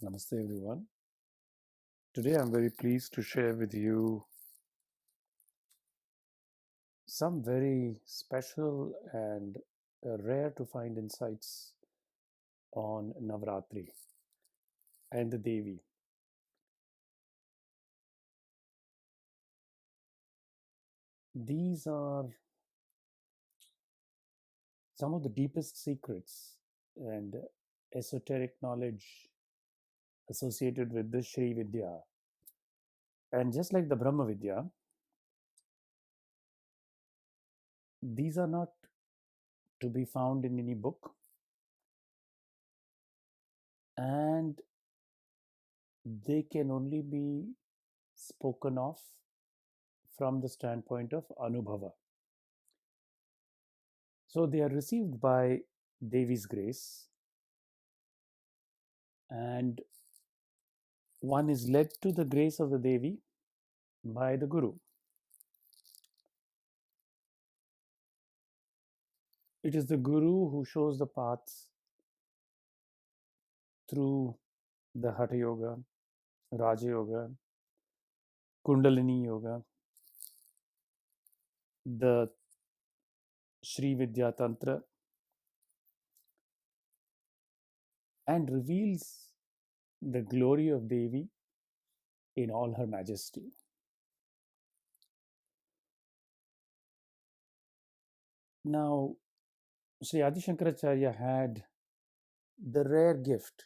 Namaste everyone. Today I'm very pleased to share with you some very special and rare to find insights on Navratri and the Devi. These are some of the deepest secrets and esoteric knowledge associated with the Shree Vidya. And just like the Brahma Vidya, these are not to be found in any book, and they can only be spoken of from the standpoint of Anubhava. So they are received by Devi's grace, and one is led to the grace of the Devi by the Guru. It is the Guru who shows the path through the Hatha Yoga, Raja Yoga, Kundalini Yoga, the Shree Vidya Tantra, and reveals the glory of Devi in all her majesty. Now, Sri Adi Shankaracharya had the rare gift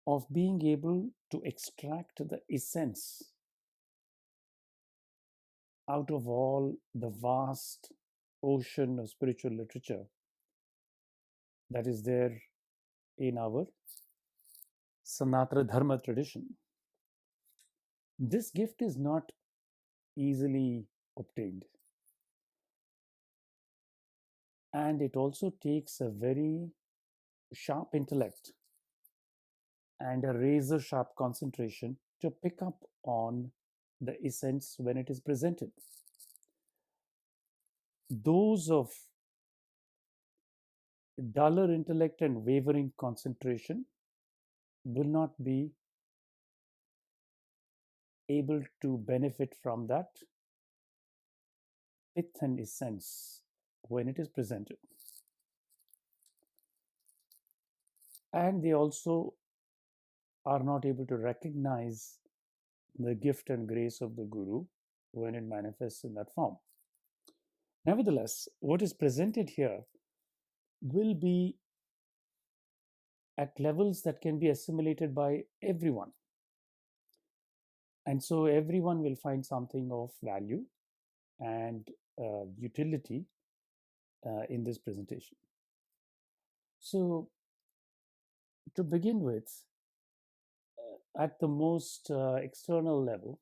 of being able to extract the essence out of all the vast ocean of spiritual literature that is there in our Sanatana Dharma tradition. This gift is not easily obtained, and it also takes a very sharp intellect and a razor sharp concentration to pick up on the essence when it is presented. Those of duller intellect and wavering concentration will not be able to benefit from that pith and essence when it is presented. And they also are not able to recognize the gift and grace of the Guru when it manifests in that form. Nevertheless, what is presented here will be at levels that can be assimilated by everyone. And so everyone will find something of value and utility in this presentation. So, to begin with, at the most external level,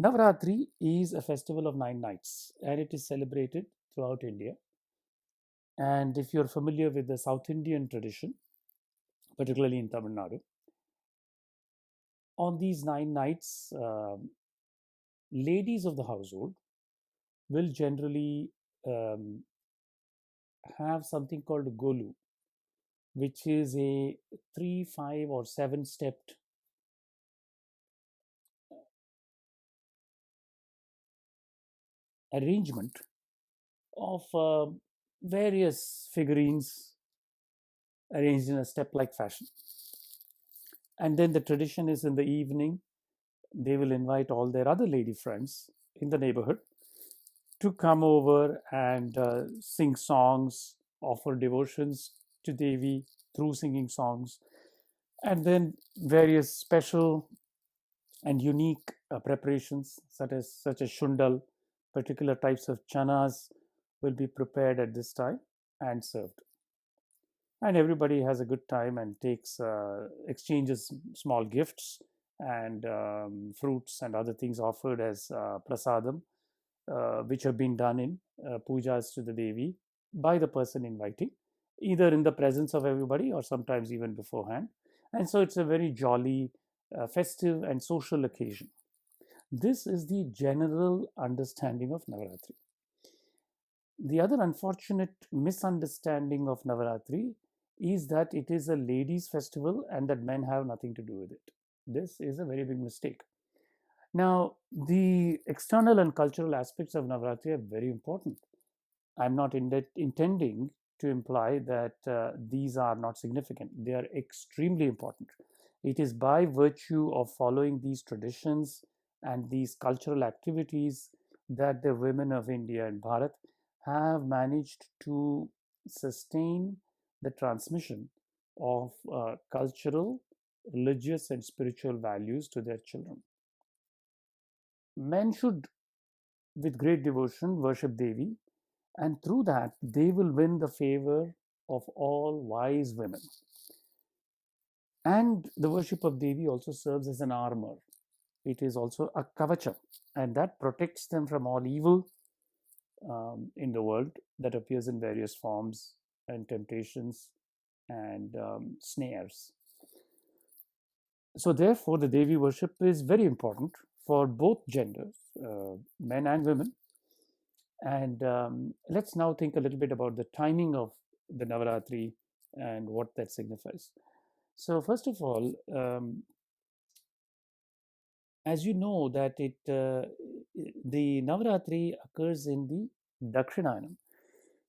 Navratri is a festival of 9 nights, and it is celebrated throughout India. And if you're familiar with the South Indian tradition, particularly in Tamil Nadu, on these 9 nights, ladies of the household will generally have something called golu, which is a 3, 5, or 7 stepped arrangement of various figurines arranged in a step like fashion. And then the tradition is in the evening, they will invite all their other lady friends in the neighborhood to come over and sing songs, offer devotions to Devi through singing songs, and then various special and unique preparations such as shundal, particular types of chanas will be prepared at this time and served. And everybody has a good time and takes exchanges small gifts and fruits and other things offered as prasadam, which have been done in pujas to the Devi by the person inviting, either in the presence of everybody or sometimes even beforehand. And so it's a very jolly, festive, and social occasion. This is the general understanding of Navratri. The other unfortunate misunderstanding of Navratri is that it is a ladies' festival and that men have nothing to do with it. This is a very big mistake. Now, the external and cultural aspects of Navratri are very important. I'm not intending to imply that these are not significant. They are extremely important. It is by virtue of following these traditions and these cultural activities that the women of India and Bharat have managed to sustain the transmission of cultural, religious, and spiritual values to their children. Men should, with great devotion, worship Devi, and through that, they will win the favor of all wise women. And the worship of Devi also serves as an armor. It is also a kavacha, and that protects them from all evil in the world that appears in various forms and temptations and snares. So, therefore, the Devi worship is very important for both genders, men and women. And let's now think a little bit about the timing of the Navratri and what that signifies. So, first of all, as you know, that the Navratri occurs in the Dakshinayanam.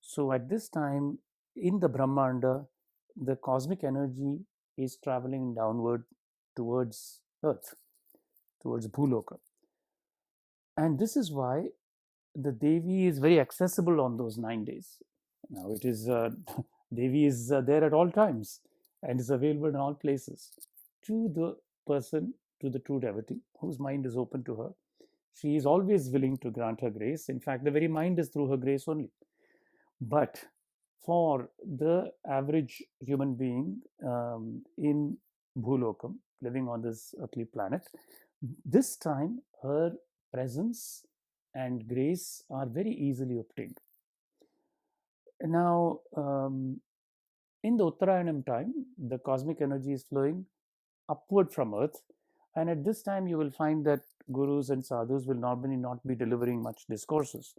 So, at this time in the Brahmanda, the cosmic energy is traveling downward towards Earth, towards Bhuloka. And this is why the Devi is very accessible on those 9 days. Now, it is Devi is there at all times and is available in all places to the person, to the true devotee whose mind is open to her. She is always willing to grant her grace. In fact, the very mind is through her grace only. But for the average human being in Bhulokam, living on this earthly planet, this time her presence and grace are very easily obtained. Now, in the Uttarayanam time, the cosmic energy is flowing upward from Earth, and at this time you will find that gurus and sadhus will normally not be delivering much discourses.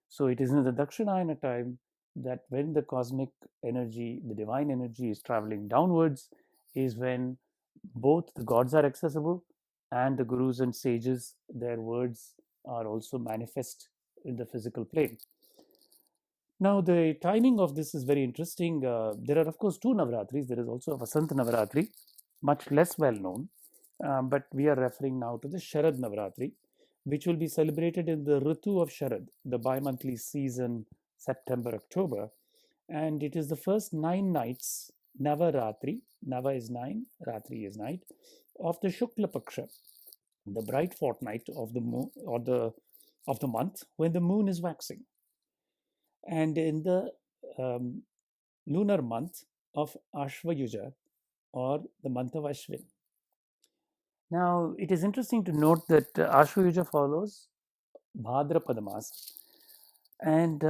So it is in the Dakshinayana time that when the cosmic energy, the divine energy is traveling downwards, is when both the gods are accessible and the gurus and sages, their words are also manifest in the physical plane. Now, the timing of this is very interesting. There are, of course, two Navratris. There is also a Vasant Navratri, much less well known, but we are referring now to the Sharad Navratri, which will be celebrated in the Ritu of Sharad, the bi-monthly season, September, October. And it is the first 9 nights, Navratri, Nava is 9, Ratri is night, of the Shukla Paksha, the bright fortnight of the moon, or of the month when the moon is waxing. And in the lunar month of Ashvayuja, or the month of Ashwin. Now, it is interesting to note that Ashvayuja follows Bhadrapada Masa. And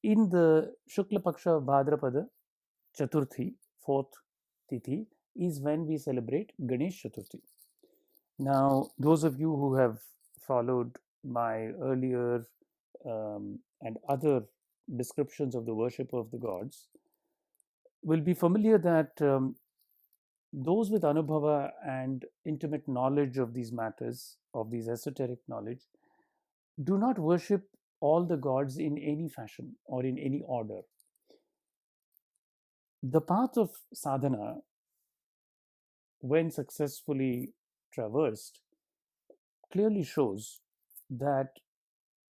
in the Shukla Paksha of Bhadrapada, Chaturthi, 4th Tithi, is when we celebrate Ganesh Chaturthi. Now, those of you who have followed my earlier and other descriptions of the worship of the gods will be familiar that those with anubhava and intimate knowledge of these matters, of these esoteric knowledge, do not worship all the gods in any fashion or in any order. The path of sadhana, when successfully traversed, clearly shows that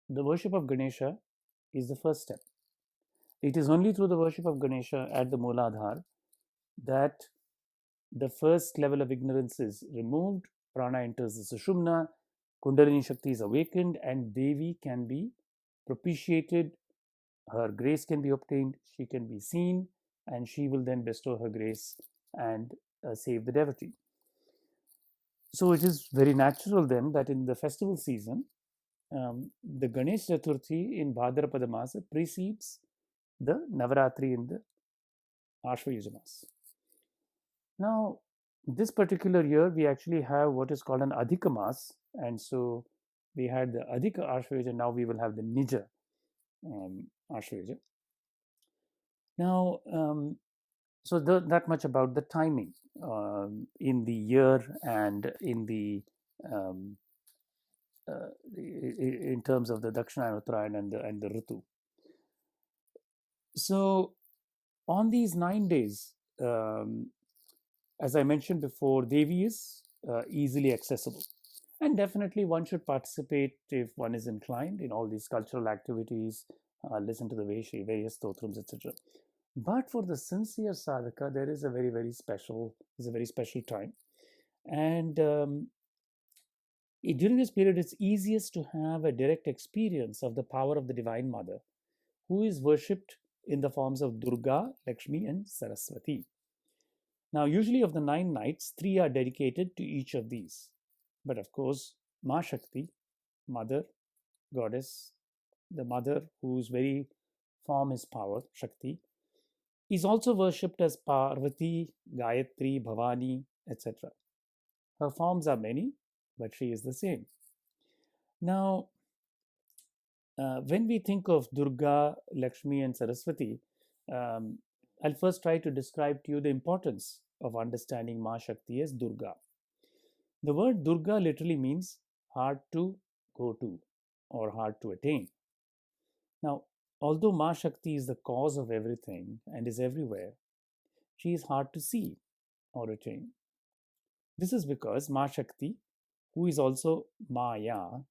the worship of Ganesha is the first step. It is only through the worship of Ganesha at the Mooladhar that the first level of ignorance is removed, prana enters the Sushumna, Kundalini Shakti is awakened, and Devi can be propitiated, her grace can be obtained, she can be seen, and she will then bestow her grace and save the devotee. So it is very natural then that in the festival season, the Ganesh Chaturthi in Bhadrapada Masa precedes the Navratri in the Ashvayuja Masa. Now, this particular year, we actually have what is called an Adhika Mas, and so we had the Adhika Ashvayuja, now we will have the Nija Ashvayuja. Now, So that much about the timing in the year and in the um, in terms of the Dakshinayana and the Ritu. So on these 9 days, as I mentioned before, Devi is easily accessible. And definitely one should participate if one is inclined in all these cultural activities, listen to the various stotrams, etc. But for the sincere sadhaka, there is a very special time. And during this period, it's easiest to have a direct experience of the power of the Divine Mother, who is worshipped in the forms of Durga, Lakshmi, and Saraswati. Now, usually of the 9 nights, 3 are dedicated to each of these. But of course, Ma Shakti, Mother, Goddess, the Mother whose very form is power, Shakti, is also worshipped as Parvati, Gayatri, Bhavani, etc. Her forms are many, but she is the same. Now, when we think of Durga, Lakshmi, and Saraswati, um, I'll first try to describe to you the importance of understanding Ma Shakti as Durga. The word Durga literally means hard to go to or hard to attain. Now, although Ma Shakti is the cause of everything and is everywhere, she is hard to see or attain. This is because Ma Shakti, who is also Maya,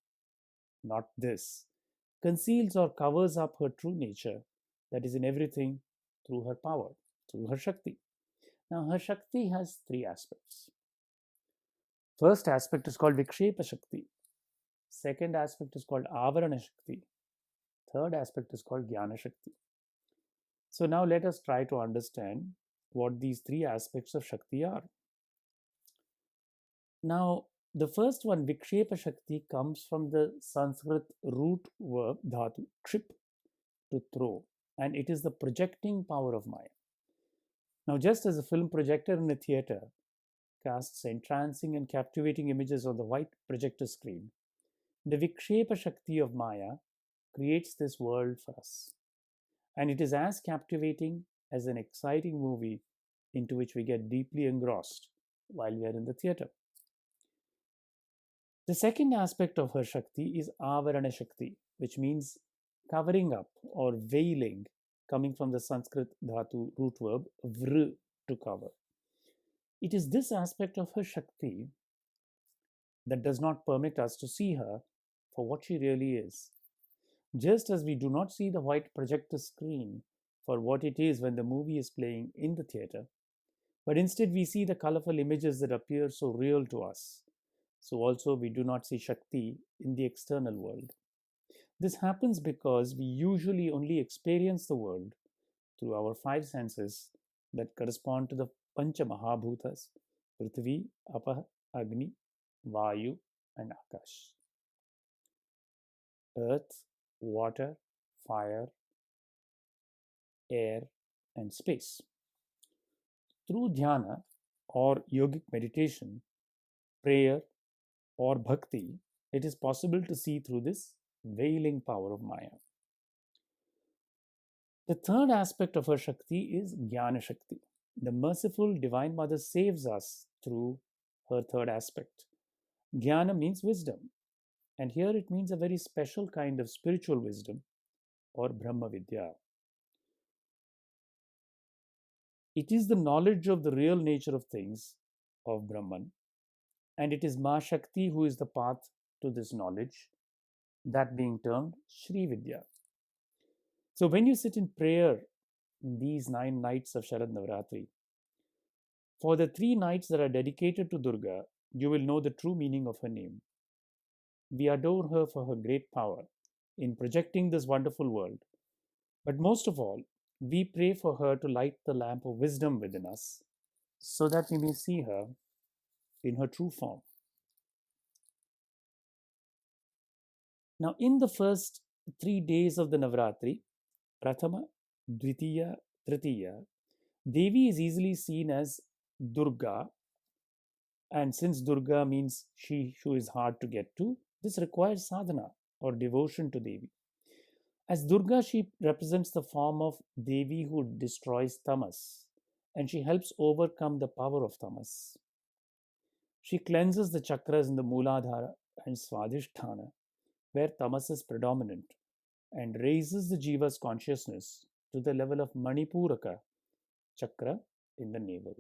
not this, conceals or covers up her true nature that is in everything through her power, through her Shakti. Now, her Shakti has 3 aspects. First aspect is called Vikshepa Shakti. Second aspect is called Avarana Shakti. Third aspect is called Jnana Shakti. So now let us try to understand what these 3 aspects of Shakti are. Now, the first one, Vikshepa Shakti, comes from the Sanskrit root verb dhatu, trip, to throw, and it is the projecting power of Maya. Now, just as a film projector in a theater casts entrancing and captivating images on the white projector screen, the Vikshepa Shakti of Maya creates this world for us. And it is as captivating as an exciting movie into which we get deeply engrossed while we are in the theater. The second aspect of her Shakti is Avarana Shakti, which means covering up or veiling, coming from the Sanskrit dhatu root verb vr, to cover. It is this aspect of her Shakti that does not permit us to see her for what she really is. Just as we do not see the white projector screen for what it is when the movie is playing in the theater, but instead we see the colorful images that appear so real to us. So also we do not see Shakti in the external world. This happens because we usually only experience the world through our 5 senses that correspond to the Pancha Mahabhutas, Prithvi, Apah, Agni, Vayu, and Akash. Earth, water, fire, air, and space. Through dhyana or yogic meditation, prayer, or bhakti, it is possible to see through this veiling power of Maya. The third aspect of her Shakti is Jnana Shakti. The merciful Divine Mother saves us through her third aspect. Jnana means wisdom, and here it means a very special kind of spiritual wisdom or Brahma Vidya. It is the knowledge of the real nature of things, of Brahman, and it is Ma Shakti who is the path to this knowledge, that being termed Shree Vidya. So when you sit in prayer in these 9 nights of Sharad Navratri, for the 3 nights that are dedicated to Durga, you will know the true meaning of her name. We adore her for her great power in projecting this wonderful world. But most of all, we pray for her to light the lamp of wisdom within us so that we may see her in her true form. Now, in the first 3 days of the Navratri, Prathama, Dvitiya, Tritiya, Devi is easily seen as Durga, and since Durga means she who is hard to get to, this requires sadhana or devotion to Devi. As Durga, she represents the form of Devi who destroys tamas, and she helps overcome the power of tamas. She cleanses the chakras in the Mooladhara and Swadhisthana, where tamas is predominant, and raises the jiva's consciousness to the level of Manipuraka chakra in the navel.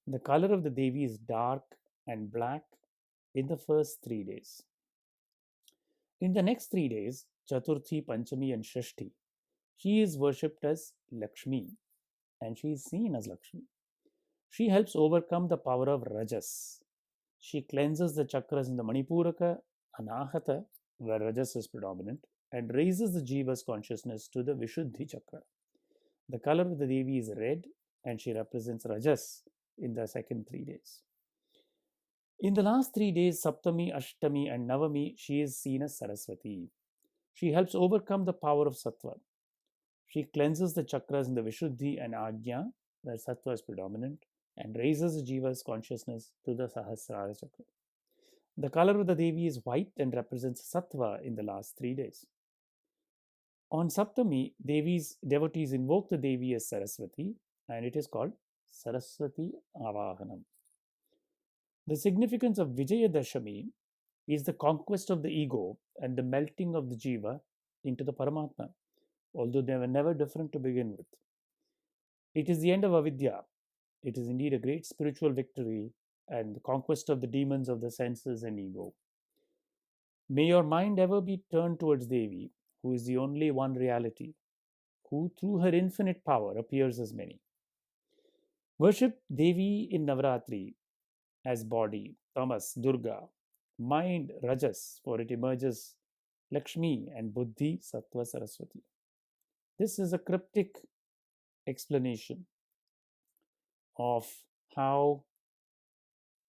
The color of the Devi is dark and black in the first 3 days. In the next 3 days, Chaturthi, Panchami, and Shashti, she is worshipped as Lakshmi, and she is seen as Lakshmi. She helps overcome the power of Rajas. She cleanses the chakras in the Manipuraka, Anahata, where Rajas is predominant, and raises the jiva's consciousness to the Vishuddhi chakra. The color of the Devi is red, and she represents Rajas in the second 3 days. In the last 3 days, Saptami, Ashtami, and Navami, she is seen as Saraswati. She helps overcome the power of Sattva. She cleanses the chakras in the Vishuddhi and Agnya, where Sattva is predominant, and raises the jiva's consciousness to the Sahasrara chakra. The color of the Devi is white and represents Sattva in the last 3 days. On Saptami, devotees invoke the Devi as Saraswati, and it is called Saraswati Avahanam. The significance of Vijayadashami is the conquest of the ego and the melting of the jiva into the Paramatma, although they were never different to begin with. It is the end of avidya. It is indeed a great spiritual victory and the conquest of the demons of the senses and ego. May your mind ever be turned towards Devi, who is the only one reality, who through her infinite power appears as many. Worship Devi in Navratri as body, tamas, Durga, mind, rajas, for it emerges Lakshmi, and buddhi, sattva, Saraswati. This is a cryptic explanation of how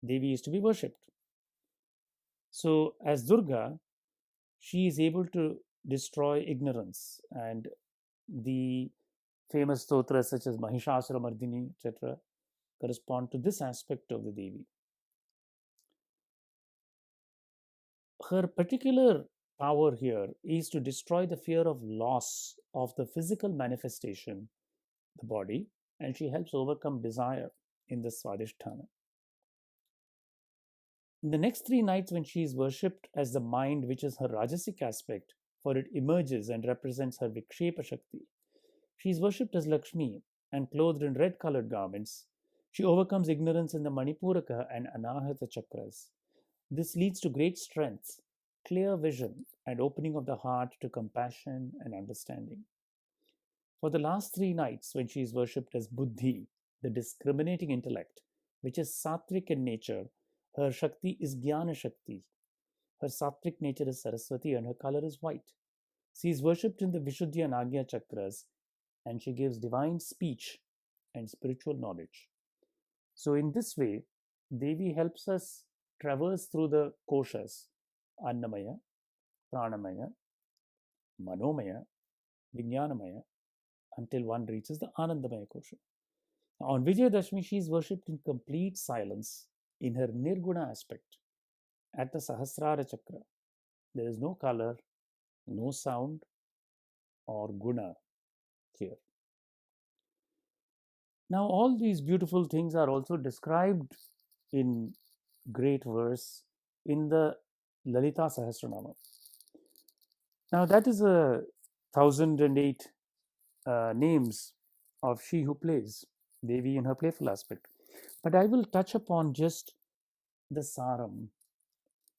Devi is to be worshipped. So, as Durga, she is able to destroy ignorance, and the famous stotras such as Mahishasuramardini, etc., correspond to this aspect of the Devi. Her particular power here is to destroy the fear of loss of the physical manifestation, the body, and she helps overcome desire in the Swadhisthana. In the next 3 nights, when she is worshipped as the mind, which is her rajasic aspect, for it emerges and represents her Vikshepa Shakti, she is worshipped as Lakshmi and clothed in red colored garments. She overcomes ignorance in the Manipuraka and Anahata chakras. This leads to great strength, clear vision, and opening of the heart to compassion and understanding. For the last 3 nights, when she is worshipped as Buddhi, the discriminating intellect, which is sattvic in nature, her Shakti is Jnana Shakti. Her sattvic nature is Saraswati and her color is white. She is worshipped in the Vishuddhi and Agya chakras, and she gives divine speech and spiritual knowledge. So in this way, Devi helps us traverse through the koshas, Annamaya, Pranamaya, Manomaya, Vijnanamaya, until one reaches the Anandamaya kosha. On Vijayadashmi, she is worshipped in complete silence in her Nirguna aspect at the Sahasrara chakra. There is no color, no sound, or guna here. Now, all these beautiful things are also described in great verse in the Lalita Sahasranamam. Now, that is 1008 names of she who plays, Devi in her playful aspect. But I will touch upon just the saram.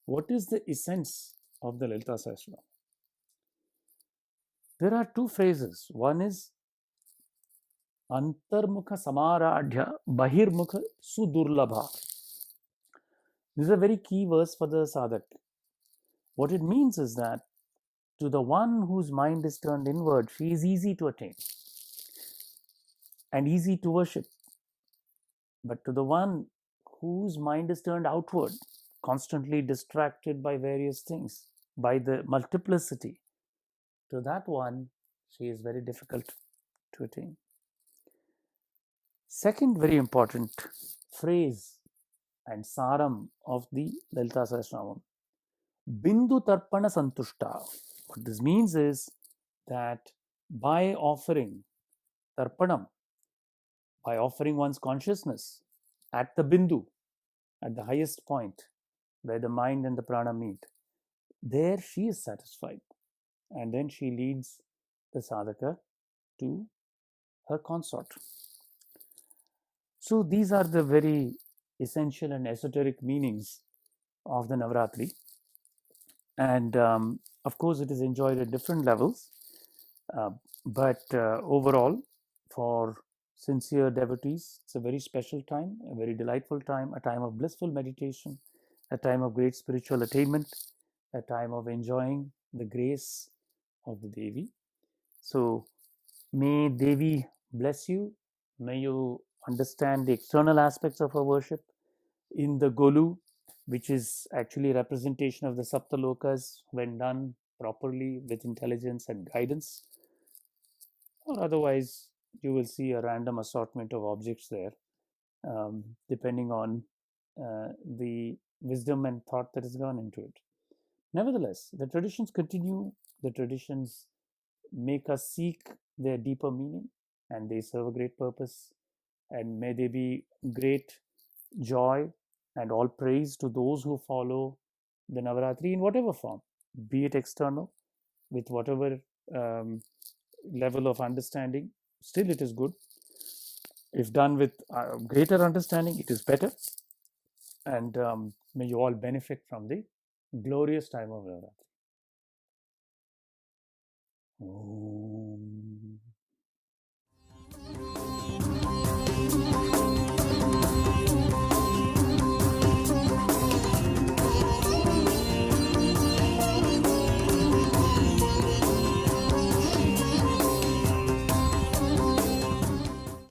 What is the essence of the Lalita Sahasranam? There are 2 phrases. One is Antarmukha Samaradhya Bahirmukha Sudurlabha. This is a very key verse for the sadhak. What it means is that to the one whose mind is turned inward, she is easy to attain and easy to worship. But to the one whose mind is turned outward, constantly distracted by various things, by the multiplicity, to that one, she is very difficult to attain. Second very important phrase and saram of the Lalita Sahasranamam, Bindu Tarpana Santushta. What this means is that by offering tarpanam, by offering one's consciousness at the bindu, at the highest point where the mind and the prana meet. There she is satisfied, and then she leads the sadhaka to her consort. So these are the very essential and esoteric meanings of the Navratri. And of course, it is enjoyed at different levels. But overall, for sincere devotees, it's a very special time, a very delightful time, a time of blissful meditation, a time of great spiritual attainment, a time of enjoying the grace of the Devi. So may Devi bless you. May you understand the external aspects of her worship in the Golu, which is actually a representation of the Saptalokas when done properly with intelligence and guidance. Or otherwise, you will see a random assortment of objects there, depending on the wisdom and thought that has gone into it. Nevertheless, the traditions continue, the traditions make us seek their deeper meaning, and they serve a great purpose. And may they be great joy and all praise to those who follow the Navratri in whatever form, be it external, with whatever level of understanding. Still, it is good. If done with greater understanding, it is better. And may you all benefit from the glorious time of Navratri. Om